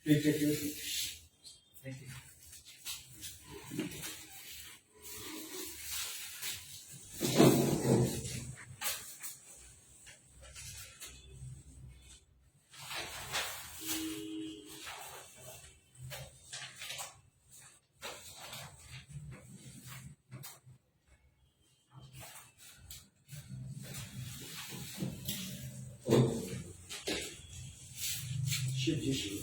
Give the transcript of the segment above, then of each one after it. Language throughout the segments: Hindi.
Please take your seat. Thank you. Shiv जी शिव।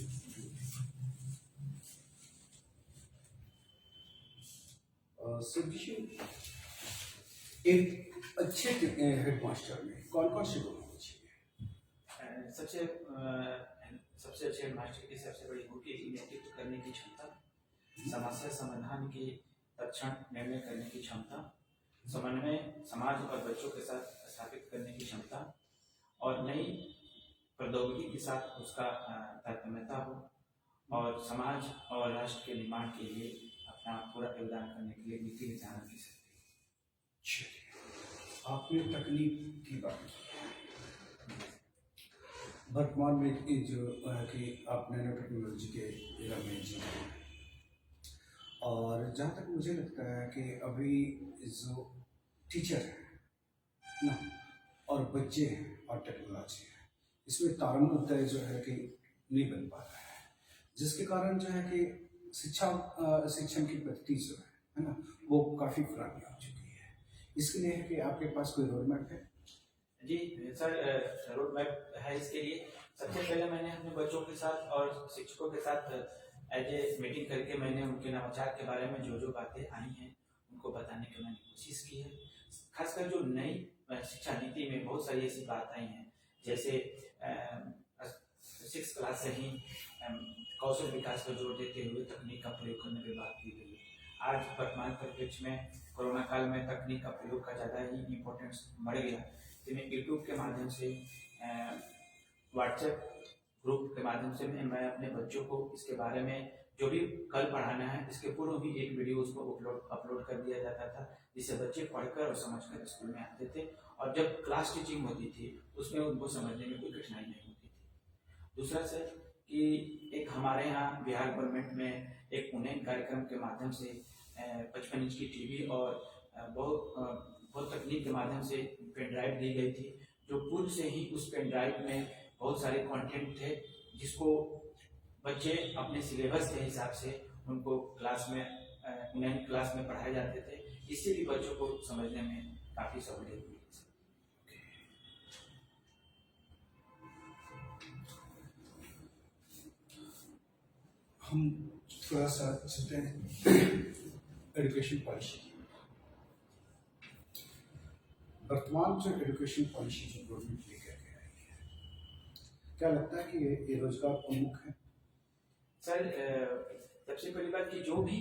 शिव जी शिव, एक अच्छे हेडमास्टर में कौन कौन से गुण होने चाहिए? सबसे अच्छे मास्टर की सबसे बड़ी खूबी है नेतृत्व करने की क्षमता, समस्या समाधान की तत्क्षण निर्णय करने की क्षमता, समन्वय समाज और बच्चों के साथ स्थापित करने की क्षमता और नई प्रौद्योगिकी के साथ उसका तारतम्यता हो और समाज और राष्ट्र के निर्माण के लिए अपना पूरा योगदान करने के लिए नीति निर्धारण की सकती है। आपने तकनीक की बात की, वर्तमान में जो कि आप नैनो टेक्नोलॉजी के एरा में जी रहे हैं, और जहाँ तक मुझे लगता है कि अभी जो टीचर है ना और बच्चे हैं और टेक्नोलॉजी है, इसमें तारतम्य जो है कि नहीं बन पा रहा है, जिसके कारण जो है कि शिक्षण की पद्धति जो है ना वो काफ़ी पुरानी हो चुकी है। इसके लिए है कि आपके पास कोई रोड मैप है? जी सर, रोड मैप है। इसके लिए सबसे पहले मैंने अपने बच्चों के साथ और शिक्षकों के साथ एज ए मीटिंग करके मैंने उनके नवाचार के बारे में जो बातें आई हैं उनको बताने की मैंने कोशिश की है। खासकर जो नई शिक्षा नीति में बहुत सारी ऐसी बात आई हैं, जैसे 6 क्लास से ही कौशल विकास पर जोर देते हुए तकनीक का प्रयोग करने की बात की गई है। आज वर्तमान परिप्रेक्ष्य में कोरोना काल में तकनीक का प्रयोग का ज़्यादा ही इम्पोर्टेंस बढ़ गया। जिन्हें यूट्यूब के माध्यम से, व्हाट्सएप ग्रुप के माध्यम से मैं अपने बच्चों को इसके बारे में जो भी कल पढ़ाना है इसके पूर्व भी एक वीडियो उसको अपलोड कर दिया जाता था, जिससे बच्चे पढ़कर और समझकर स्कूल में आते थे और जब क्लास टीचिंग होती थी उसमें उनको समझने में कोई कठिनाई नहीं होती थी। दूसरा सर कि एक हमारे यहाँ बिहार गवर्नमेंट में एक पुणे कार्यक्रम के माध्यम से 55 इंच की टीवी और बहुत तकनीक के माध्यम से पेन ड्राइव दी गई थी, जो पूर्व से ही उस पेन ड्राइव में बहुत सारे कंटेंट थे जिसको बच्चे अपने सिलेबस के हिसाब से उनको क्लास में उन्हें क्लास में पढ़ाए जाते थे। इससे भी बच्चों को समझने में काफ़ी सहूलियत हुई। हम थोड़ा सा चलते हैं एजुकेशन पॉलिसी। वर्तमान जो एजुकेशन पॉलिसी जो गवर्नमेंट लेकर के आई है, क्या लगता है कि ये रोजगार उन्मुख है? सर, सबसे पहली बात कि जो भी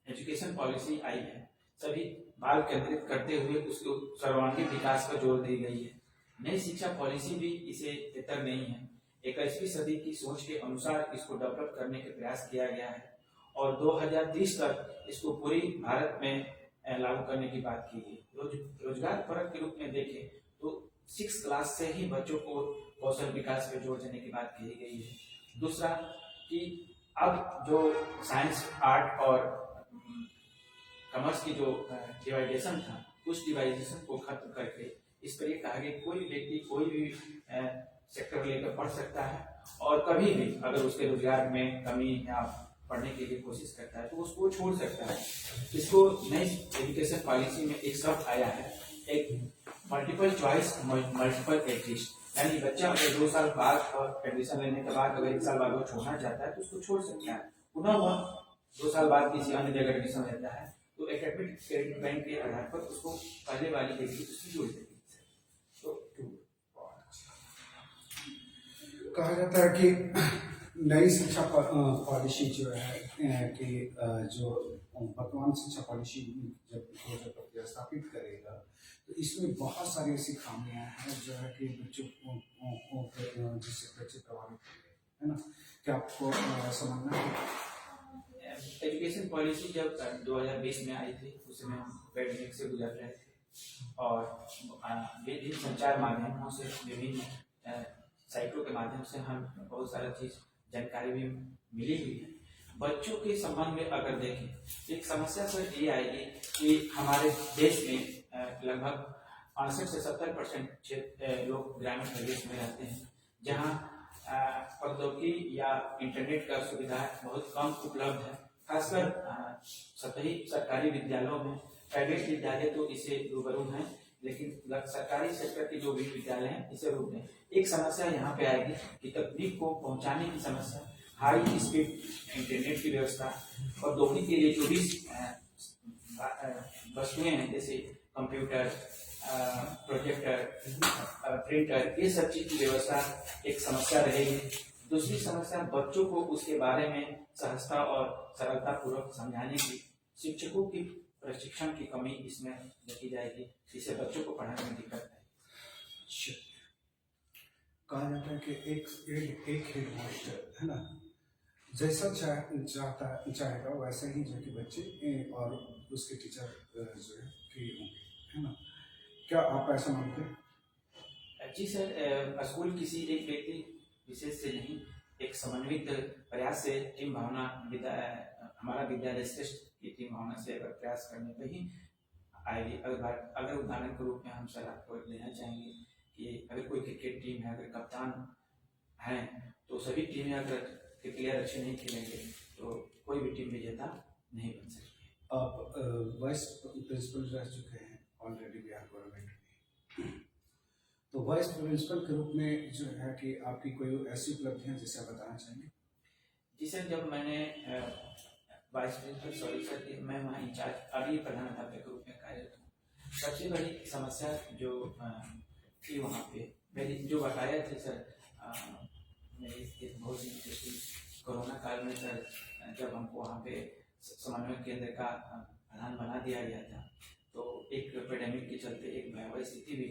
एजुकेशन पॉलिसी आई है सभी बाल केंद्रित करते हुए उसके सर्वांगीण विकास पर जोर दी गई है। नई शिक्षा पॉलिसी भी इसे बेहतर नहीं है। 21वीं सदी की सोच के अनुसार इसको डेवलप करने के प्रयास किया गया है और 2030 तक इसको पूरी भारत में लागू करने की बात की गई। रोजगार परक के रूप में देखें तो 6 क्लास से ही बच्चों को कौशल विकास पे जोर देने की बात कही गई है। दूसरा कि अब जो साइंस, आर्ट और कॉमर्स की जो डिवाइडेशन था उस डिवाइडेशन को खत्म करके इस पर यह कहा गया कोई व्यक्ति कोई भी सेक्टर लेकर पढ़ सकता है और कभी भी अगर उसके रोजगार में कमी या पढ़ने के लिए कोशिश करता है तो उसको छोड़ सकता है। इसको नई एजुकेशन पॉलिसी में एक शब्द आया है, एक मल्टीपल चॉइस मल्टीपल एग्जिस्ट, यानी बच्चा अगर 2 साल बाद और एडमिशन लेने के बाद अगर 1 साल बाद वो छोड़ना चाहता है तो उसको छोड़ सकता है। पुनः वह 2 साल बाद किसी अन्य जगह एडमिशन लेता है तो एकेडमिक क्रेडिट बैंक के आधार पर उसको पहले वाली डिग्री उसकी जोड़ देगी। कहा जाता है कि नई शिक्षा पॉलिसी जो है कि जो वर्तमान शिक्षा पॉलिसी जब प्रस्तापित करेगा तो इसमें बहुत सारी ऐसी खामियां हैं जो है कि बच्चों को जिससे बच्चे प्रभावित है ना। क्या आपको समझना है? एजुकेशन पॉलिसी जब 2020 में आई थी उस समय हम पैंडेमिक से गुजर रहे थे और विभिन्न संचार माध्यमों से विभिन्न साइटों के माध्यम से हम बहुत सारा चीज़ जानकारी भी मिली हुई है। बच्चों के संबंध में अगर देखें, एक समस्या सर ये आएगी कि हमारे देश में लगभग 65 से 70% लोग ग्रामीण प्रदेश में रहते हैं, जहाँ प्रौद्योगिकी या इंटरनेट का सुविधा बहुत कम उपलब्ध है। खासकर सतही सरकारी विद्यालयों में, प्राइवेट विद्यालय तो इसे रूबरू हैं, लेकिन सरकारी सेक्टर के जो भी विद्यालय हैं इसे रूबरू हैं। एक समस्या यहाँ पे आएगी कि तकनीक को पहुँचाने की समस्या, हाई स्पीड इंटरनेट की व्यवस्था और दोहरी के लिए जो भी वस्तुएं हैं जैसे कंप्यूटर, प्रोजेक्टर, प्रिंटर, ये सब चीज की व्यवस्था एक समस्या रहेगी। दूसरी समस्या, बच्चों को उसके बारे में सहजता और सरलता पूर्वक समझाने की, शिक्षकों की प्रशिक्षण की कमी इसमें देखी जाएगी, जिससे बच्चों को पढ़ाने में दिक्कत है। कहा जाता है कि एक हेड मास्टर है ना, जैसा चाहेगा वैसा ही जो कि बच्चे और उसके टीचर जो है कि होंगे, है ना। क्या आप ऐसा मानते हैं? जी सर, स्कूल किसी एक व्यक्ति विशेष से नहीं, एक समन्वित प्रयास से टीम भावना, हमारा विद्यालय श्रेष्ठ की टीम भावना से अगर प्रयास करने पर ही आएगी। अगर उदाहरण के रूप में हम सर आपको लेना चाहेंगे कि अगर कोई क्रिकेट टीम है, अगर कप्तान है, तो सभी टीमें अगर प्लेयर अच्छे नहीं खेलेंगे तो कोई भी टीम विजेता नहीं बन सकती। आप वाइस प्रिंसिपल रह चुके हैं ऑलरेडी बिहार गवर्नमेंट में, तो वाइस प्रिंसिपल के रूप में जो है कि आपकी कोई ऐसी उपलब्धियां जिसे आप बताना चाहेंगे? जी सर, जब मैंने वाइस प्रिंसिपल सॉरी सर कि मैं वहाँ इंचार्ज अभी प्रधानाध्यापक के रूप में कार्यरत हूँ, सबसे बड़ी समस्या जो थी वहाँ पे मेरी जो बताया थे सर, मेरी एक बहुत ही इंटरेस्टिंग कोरोना काल में सर, जब हमको वहाँ पे समन्वय केंद्र का प्रधान बना दिया गया था, तो एक एपिडेमिक के चलते एक भयावह स्थिति भी,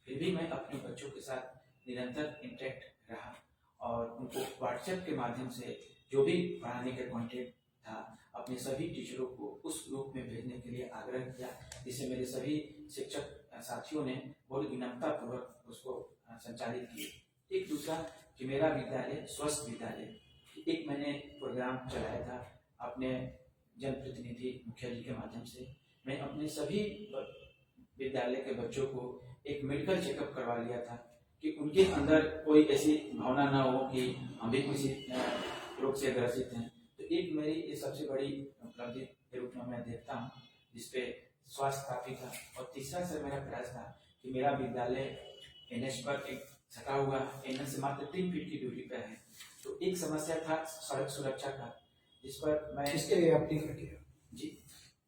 फिर भी मैं अपने बच्चों के साथ निरंतर इंटरेक्ट रहा और उनको व्हाट्सएप के माध्यम से जो भी पढ़ाने के कॉन्टेंट था, अपने सभी टीचरों को उस ग्रुप में भेजने के लिए आग्रह किया, जिससे मेरे सभी शिक्षक साथियों ने बहुत विनम्रतापूर्वक उसको संचालित किए। एक दूसरा कि मेरा विद्यालय स्वस्थ विद्यालय, एक मैंने प्रोग्राम चलाया था अपने जनप्रतिनिधि मुखिया जी के माध्यम से। मैं अपने सभी विद्यालय के बच्चों को एक मेडिकल चेकअप करवा लिया था कि उनके अंदर कोई ऐसी भावना ना हो कि हम भी किसी रोग से ग्रसित हैं। तो एक मेरी ये सबसे बड़ी उपलब्धि के रूप में मैं देखता हूँ, जिसपे स्वास्थ्य काफी था। और तीसरा सर मेरा प्रयास था कि मेरा विद्यालय NH पर एक सटा हुआ, NH से मात्र 3 फीट की दूरी पर है, तो एक समस्या था सड़क सुरक्षा का, जिस पर मैं इसके लिए आपने क्या किया? जी,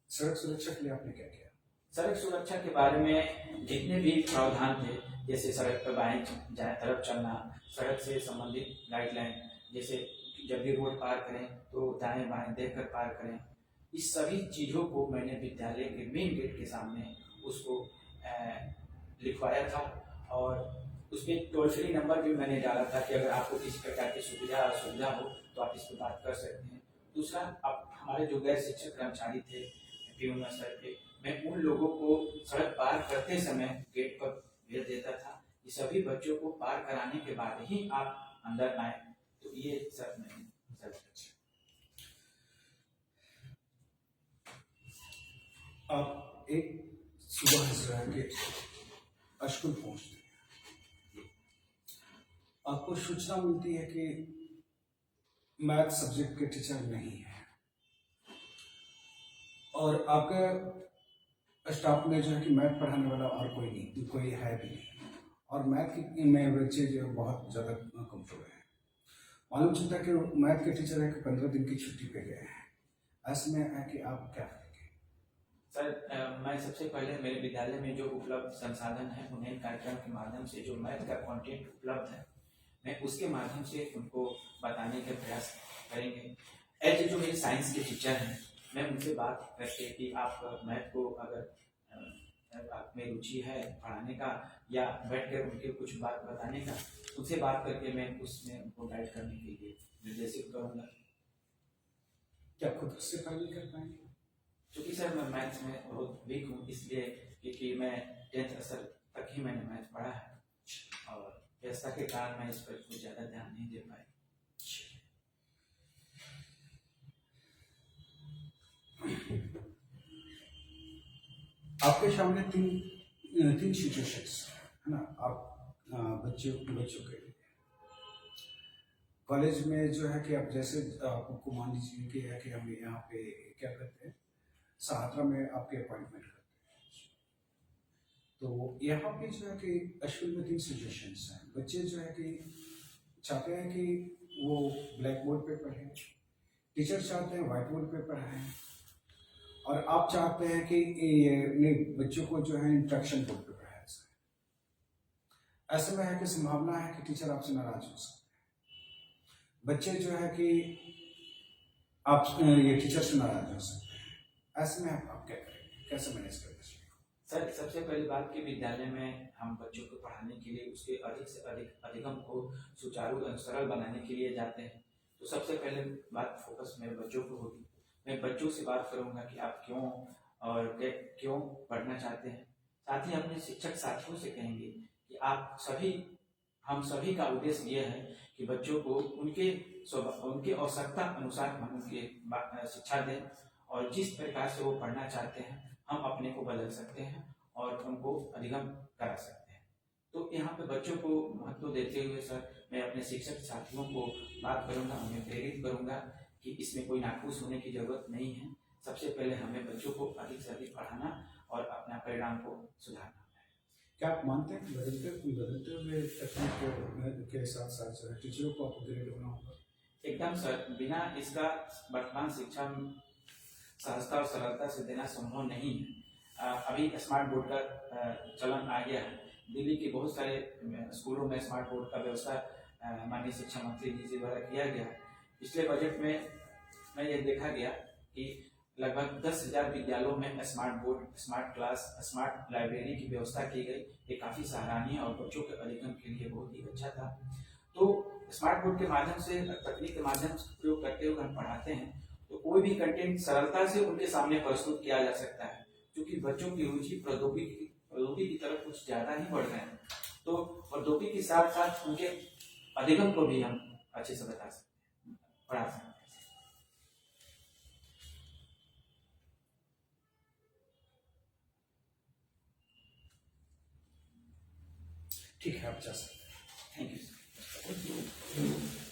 सड़क सुरक्षा के लिए आपने क्या किया? सड़क सुरक्षा के बारे में जितने भी प्रावधान थे, जैसे सड़क पर बाएं तरफ चलना, सड़क से संबंधित गाइडलाइन, जैसे जब भी रोड पार करें तो दाएं बाएं देखकर पार करें, इस सभी चीज़ों को मैंने विद्यालय के मेन गेट के सामने उसको लिखवाया था। और उसमें टोल फ्री नंबर भी मैंने डाला था कि अगर आपको किसी प्रकार की सुविधा असुविधा हो तो आप इस पर बात कर सकते हैं। दूसरा, अब हमारे जो गैर शिक्षक कर्मचारी थे प्यून स्तर पे, मैं उन लोगों को सड़क पार करते समय गेट पर भेज देता था कि सभी बच्चों को पार कराने के बाद ही आप अंदर आए। तो ये सब मैंने आप एक सुबह से के स्कूल पहुंचते हैं, आपको सूचना मिलती है कि मैथ सब्जेक्ट के टीचर नहीं है और आपके स्टाफ में जो है कि मैथ पढ़ाने वाला और कोई नहीं, कोई है भी नहीं, और मैथ में बच्चे जो बहुत ज़्यादा कमजोर हैं। मालूम चलता है कि मैथ के टीचर है कि 15 दिन की छुट्टी पे गए हैं। ऐसे में है कि आप क्या करेंगे? सर, मैं सबसे पहले मेरे विद्यालय में जो उपलब्ध संसाधन है, उन्हें कार्यक्रम के माध्यम से जो मैथ का कंटेंट उपलब्ध है, मैं उसके माध्यम से उनको बताने का प्रयास करेंगे। ऐसे जो मेरे साइंस के टीचर हैं, मैं उनसे बात करके कि आप मैथ को अगर आप में रुचि है पढ़ाने का या बैठ कर उनके कुछ बात बताने का, उनसे बात करके मैं उसमें उनको गाइड करने के लिए निर्देशित करूँगा। क्या खुद से पढ़ाई कर पाएंगे? क्योंकि सर मैं मैथ्स में बहुत वीक हूँ, इसलिए क्योंकि मैं 10th स्तर तक ही मैंने मैथ पढ़ा है और व्यवस्था के कारण मैं इस पर कुछ ज़्यादा ध्यान नहीं दे पाई। आपके सामने तीन सिचुएशंस है ना। आप बच्चों के लिए कॉलेज में जो है कि आप जैसे आपको मान लीजिए कि है कि हम यहाँ पे क्या करते हैं, सहात्रा में आपके अपॉइंटमेंट करते हैं। तो यहाँ पे जो है कि अश्विन में तीन सिचुएशंस हैं। बच्चे जो है कि चाहते हैं कि वो ब्लैक बोर्ड पे पढ़ें, टीचर चाहते हैं व्हाइट बोर्ड पे पढ़ाएं, और आप चाहते हैं कि ये नहीं, बच्चों को जो है इंस्ट्रक्शन बोर्ड पे पढ़ाया जाए। ऐसे में है कि संभावना है कि टीचर आपसे नाराज हो सकते हैं, बच्चे जो है कि आप ये टीचर से नाराज हो सकते हैं। ऐसे में आप क्या करेंगे, कैसे मैनेज करेंगे? सर, सबसे पहली बात कि विद्यालय में हम बच्चों को पढ़ाने के लिए उसके अधिक से अधिक अधिगम को सुचारू और सरल बनाने के लिए जाते हैं। तो सबसे पहले बात फोकस मेरे बच्चों को होगी। मैं बच्चों से बात करूंगा कि आप क्यों और क्यों पढ़ना चाहते हैं। साथ ही अपने शिक्षक साथियों से कहेंगे कि हम सभी का उद्देश्य यह है कि बच्चों को उनके आवश्यकता अनुसार हम उनके शिक्षा दें, और जिस प्रकार से वो पढ़ना चाहते हैं हम अपने को बदल सकते हैं और उनको अधिगम करा सकते हैं। तो यहाँ पे बच्चों को महत्व देते हुए सर, मैं अपने शिक्षक साथियों को बात करूंगा, उन्हें प्रेरित करूंगा कि इसमें कोई नाखुश होने की जरूरत नहीं है। सबसे पहले हमें बच्चों को अधिक से अधिक पढ़ाना और अपना परिणाम को सुधारना। क्या आप मानते हैं बदलते हुए तकनीक के साथ साथ जो है टीचरों को अपग्रेड होना होगा? एकदम सर, बिना इसका वर्तमान शिक्षा सहजता और सरलता से देना संभव नहीं है। अभी स्मार्ट बोर्ड का चलन आ गया है। दिल्ली के बहुत सारे स्कूलों में स्मार्ट बोर्ड का व्यवस्था माननीय शिक्षा मंत्री जी द्वारा किया गया। पिछले बजट में यह देखा गया कि लगभग 10,000 विद्यालयों में smart board, smart class, smart library की व्यवस्था की गई। ये काफी सराहनीय और बच्चों के अधिगम के लिए बहुत ही अच्छा था। तो स्मार्ट बोर्ड के माध्यम से, तकनीक के माध्यम से प्रयोग करते हुए हम पढ़ाते हैं, तो कोई भी कंटेंट सरलता से उनके सामने प्रस्तुत किया जा सकता है, क्योंकि बच्चों की रुचि प्रौद्योगिकी की तरफ कुछ ज्यादा ही बढ़ रहे हैं। तो प्रौद्योगिकी के साथ साथ उनके अधिगम को भी हम अच्छे से बता सकते हैं, पढ़ा सकते हैं। ठीक है, आप जा सकते हैं। Thank you.